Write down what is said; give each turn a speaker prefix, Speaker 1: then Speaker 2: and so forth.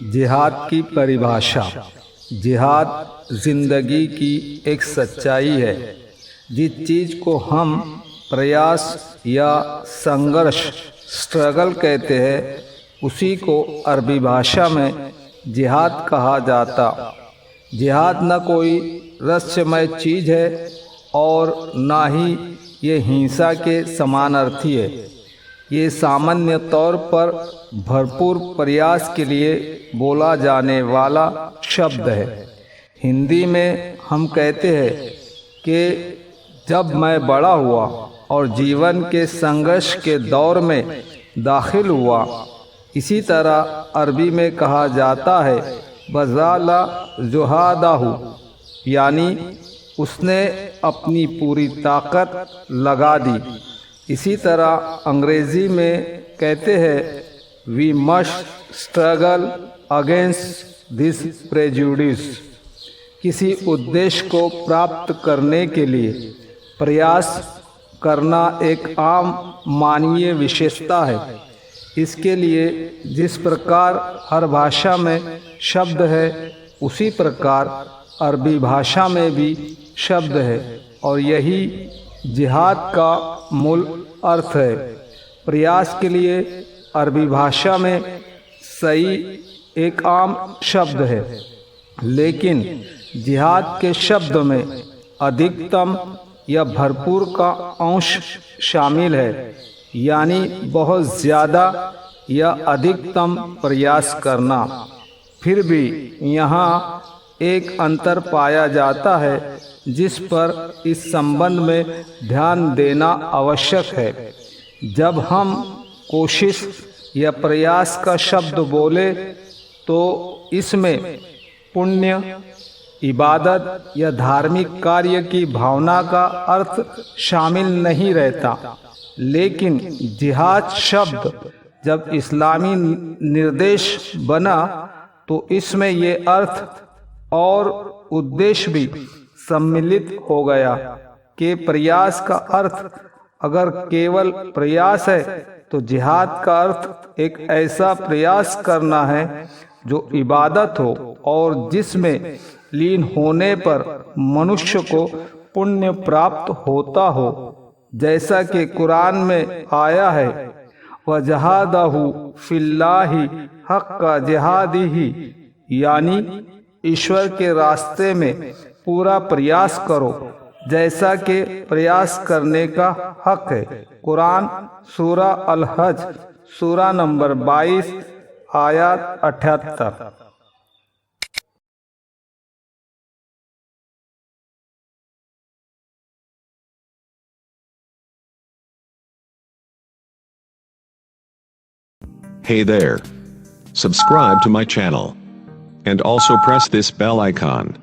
Speaker 1: जिहाद की परिभाषा। जिहाद ज़िंदगी की एक सच्चाई है। जिस चीज़ को हम प्रयास या संघर्ष स्ट्रगल कहते हैं, उसी को अरबी भाषा में जिहाद कहा जाता। जिहाद न कोई रहस्यमय चीज़ है और ना ही ये हिंसा के समानार्थी है। ये सामान्य तौर पर भरपूर प्रयास के लिए बोला जाने वाला शब्द है। हिंदी में हम कहते हैं कि जब मैं बड़ा हुआ और जीवन के संघर्ष के दौर में दाखिल हुआ। इसी तरह अरबी में कहा जाता है बज़ाला जुहादाहु, यानी उसने अपनी पूरी ताकत लगा दी। इसी तरह अंग्रेज़ी में कहते हैं we must struggle against this prejudice. किसी उद्देश्य को प्राप्त करने के लिए प्रयास करना एक आम मानवीय विशेषता है। इसके लिए जिस प्रकार हर भाषा में शब्द है, उसी प्रकार अरबी भाषा में भी शब्द है और यही जिहाद का मूल अर्थ है। प्रयास के लिए अरबी भाषा में सही एक आम शब्द है, लेकिन जिहाद के शब्द में अधिकतम या भरपूर का अंश शामिल है, यानी बहुत ज़्यादा या अधिकतम प्रयास करना। फिर भी यहाँ एक अंतर पाया जाता है जिस पर इस संबंध में ध्यान देना आवश्यक है। जब हम कोशिश या प्रयास का शब्द बोले तो इसमें पुण्य, इबादत या धार्मिक कार्य की भावना का अर्थ शामिल नहीं रहता। लेकिन जिहाद शब्द जब इस्लामी निर्देश बना तो इसमें ये अर्थ और उद्देश्य भी सम्मिलित हो गया कि प्रयास का अर्थ अगर केवल प्रयास है तो जिहाद का अर्थ एक ऐसा प्रयास करना है जो इबादत हो और जिसमें लीन होने पर मनुष्य को पुण्य प्राप्त होता हो। जैसा कि कुरान में आया है वजहादहु फिल्लाहि हक्का जिहादिही, यानी ईश्वर के रास्ते में पूरा प्रयास करो जैसा कि प्रयास करने का हक है। कुरान सूरा अल हज सूरा नंबर 22 आयत 78।
Speaker 2: Hey there. Subscribe to my channel. And also press this bell icon.